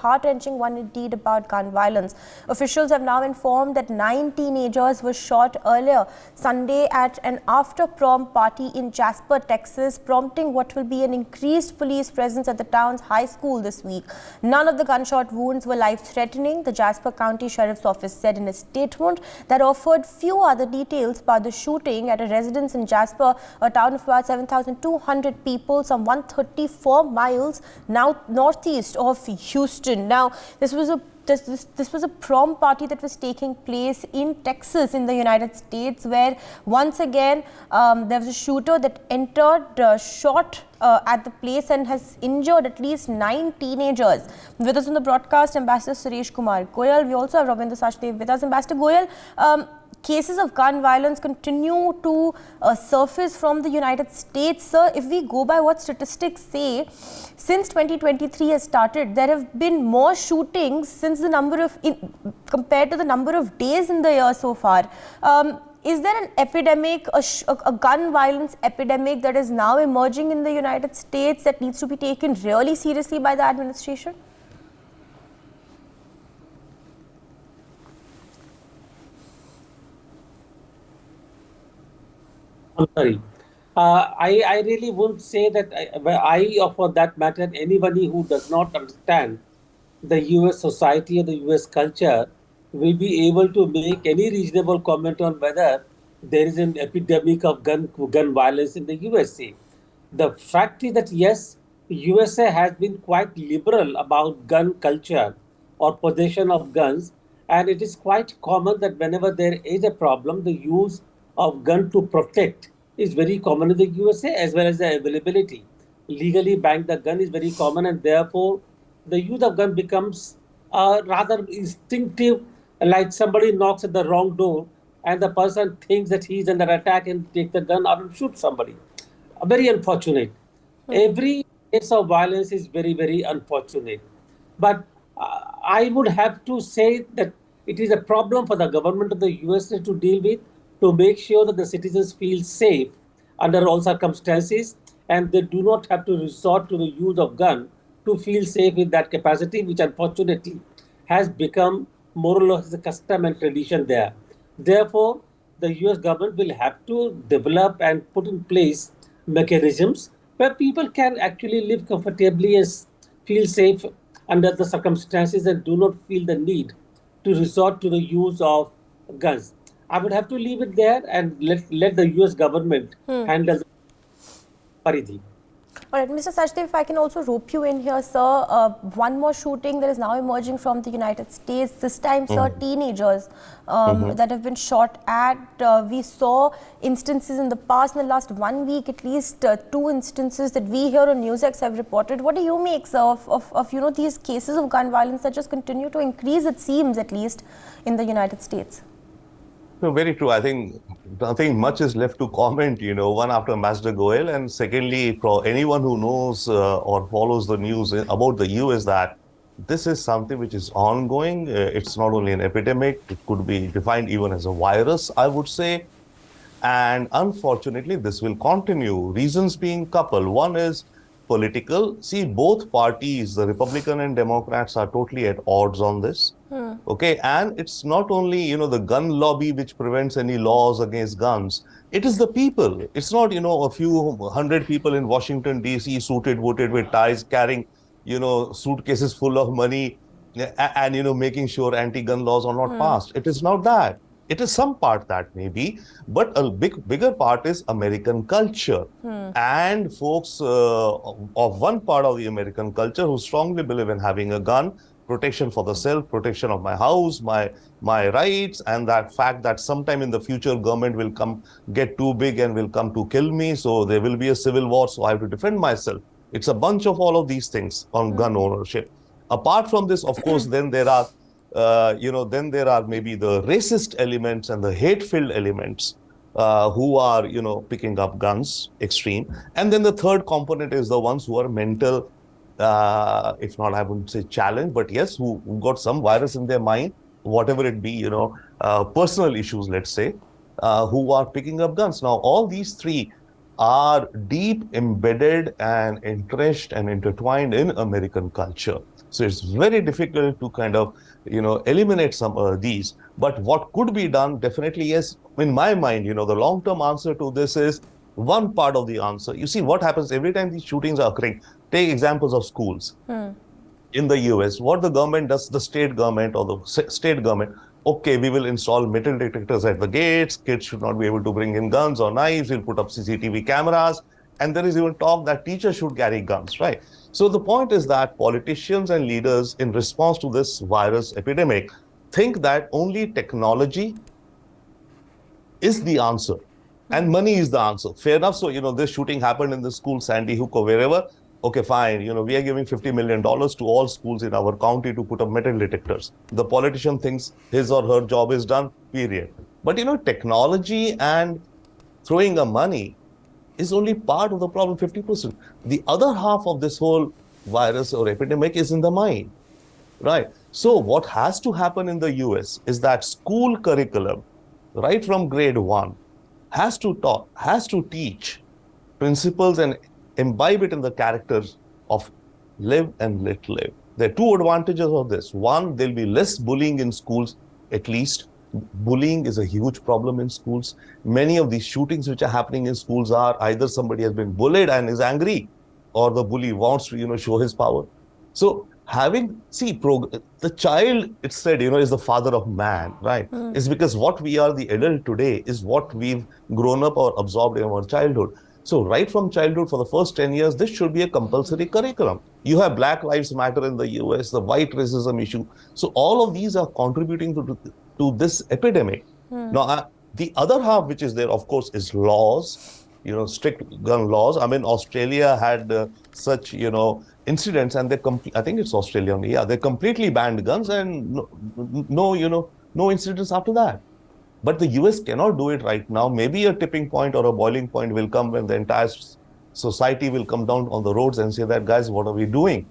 heart-wrenching one indeed about gun violence. Officials have now informed that 9 teenagers were shot earlier Sunday at an after-prom party in Jasper, Texas, prompting what will be an increased police presence at the town's high school this week. None of the gunshot wounds were life-threatening, the Jasper County Sheriff's Office said in a statement that offered few other details about the shooting at a residence in Jasper, a town of about 7,200 people, some 134 miles now northeast of Houston. Now, this was a prom party that was taking place in Texas in the United States, where once again there was a shooter that entered, shot at the place and has injured at least 9 teenagers. With us on the broadcast, Ambassador Suresh Kumar Goyal. We also have Ravinder Sachdev with us. Ambassador Goyal, cases of gun violence continue to surface from the United States. Sir, if we go by what statistics say, since 2023 has started, there have been more shootings since the number of, compared to the number of days in the year so far. Is there an epidemic, a gun violence epidemic that is now emerging in the United States that needs to be taken really seriously by the administration? I'm sorry. I really wouldn't say that or for that matter, anybody who does not understand the US society or the US culture will be able to make any reasonable comment on whether there is an epidemic of gun violence in the USA. The fact is that yes, USA has been quite liberal about gun culture or possession of guns, and it is quite common that whenever there is a problem, the use of gun to protect is very common in the USA, as well as the availability. Legally buying the gun is very common, and therefore the use of gun becomes rather instinctive, like somebody knocks at the wrong door and the person thinks that he's under attack and take the gun out and shoot somebody. Very unfortunate. Every case of violence is very, very unfortunate. But I would have to say that it is a problem for the government of the USA to deal with, to make sure that the citizens feel safe under all circumstances, and they do not have to resort to the use of gun to feel safe in that capacity, which unfortunately has become more or less a custom and tradition there. Therefore, the US government will have to develop and put in place mechanisms where people can actually live comfortably and feel safe under the circumstances and do not feel the need to resort to the use of guns. I would have to leave it there and let the US government handle the Paridhi. All right, Mr. Sachdev, if I can also rope you in here, sir. One more shooting that is now emerging from the United States. This time, sir, teenagers that have been shot at. We saw instances in the past, in the last 1 week, at least 2 instances that we here on NewsX have reported. What do you make, sir, of these cases of gun violence that just continue to increase, it seems, at least, in the United States? No, very true. I think nothing much is left to comment, one after Ambassador Goel. And secondly, for anyone who knows or follows the news about the US, that this is something which is ongoing. It's not only an epidemic, it could be defined even as a virus, I would say. And unfortunately, this will continue. Reasons being couple. One is political. See, both parties, the Republican and Democrats, are totally at odds on this. Okay, and it's not only, the gun lobby which prevents any laws against guns. It is the people. It's not, a few hundred people in Washington, D.C. suited, booted with ties, carrying, suitcases full of money and, making sure anti-gun laws are not passed. It is not that. It is some part that may be, but a bigger part is American culture. And folks of one part of the American culture who strongly believe in having a gun, protection for the self, protection of my house, my rights, and that fact that sometime in the future government will get too big and will come to kill me, so there will be a civil war, so I have to defend myself. It's a bunch of all of these things on gun ownership. Apart from this, of course, then there are maybe the racist elements and the hate-filled elements who are, picking up guns, extreme. And then the third component is the ones who are mental, if not, I wouldn't say challenge, but yes, who got some virus in their mind, whatever it be, personal issues, let's say, who are picking up guns. Now, all these three are deep embedded and entrenched and intertwined in American culture. So it's very difficult to kind of, eliminate some of these. But what could be done, definitely, yes, in my mind, the long-term answer to this is one part of the answer. You see what happens every time these shootings are occurring. Take examples of schools. In the US, what the government does, the state government or the state government, okay, we will install metal detectors at the gates. Kids should not be able to bring in guns or knives. We'll put up CCTV cameras. And there is even talk that teachers should carry guns, right? So the point is that politicians and leaders, in response to this virus epidemic, think that only technology is the answer and money is the answer. Fair enough. So, this shooting happened in the school, Sandy Hook or wherever. Okay, fine. We are giving $50 million to all schools in our county to put up metal detectors. The politician thinks his or her job is done, period. But, technology and throwing a money is only part of the problem, 50%. The other half of this whole virus or epidemic is in the mind, right? So what has to happen in the US is that school curriculum, right from grade 1, has to teach principles and imbibe it in the characters of live and let live. There are two advantages of this. One, there'll be less bullying in schools, at least. Bullying is a huge problem in schools. Many of these shootings which are happening in schools are either somebody has been bullied and is angry, or the bully wants to, show his power. So the child, it's said, is the father of man, right? It's because what we are, the adult today, is what we've grown up or absorbed in our childhood. So right from childhood, for the first 10 years, this should be a compulsory curriculum. You have Black Lives Matter in the US, the white racism issue. So all of these are contributing to this epidemic. Now, the other half, which is there, of course, is laws, strict gun laws. I mean, Australia had such, incidents, and I think it's Australia only. Yeah, they completely banned guns, and no incidents after that. But the US cannot do it right now. Maybe a tipping point or a boiling point will come when the entire society will come down on the roads and say that, guys, what are we doing?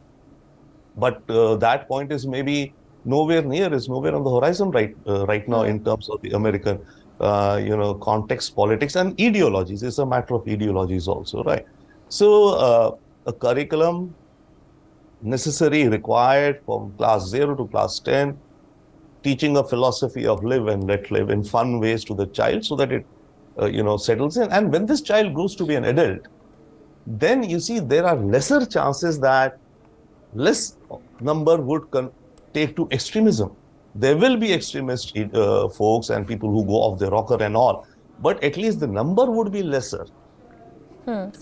But that point is maybe nowhere near, is nowhere on the horizon right now in terms of the American, context, politics, and ideologies. It's a matter of ideologies also, right? So a curriculum necessary, required from class 0 to class 10, teaching a philosophy of live and let live in fun ways to the child so that it, settles in. And when this child grows to be an adult, then you see there are lesser chances that less number would take to extremism. There will be extremist folks and people who go off the rocker and all, but at least the number would be lesser.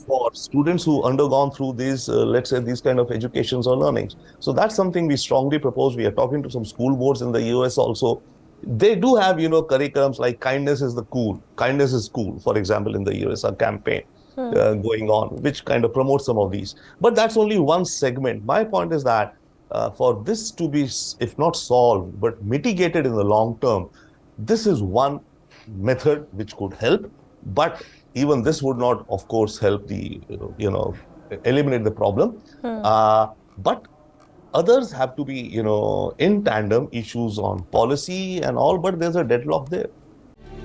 For students who undergone through these, let's say, these kind of educations or learnings. So that's something we strongly propose. We are talking to some school boards in the US also. They do have, curriculums like kindness is cool, for example, in the US, a campaign going on, which kind of promotes some of these. But that's only one segment. My point is that for this to be, if not solved, but mitigated in the long term, this is one method which could help. But even this would not, of course, help the, eliminate the problem. But others have to be, in tandem, issues on policy and all, but there's a deadlock there.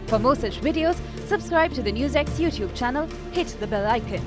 For more such videos, subscribe to the NewsX YouTube channel, hit the bell icon.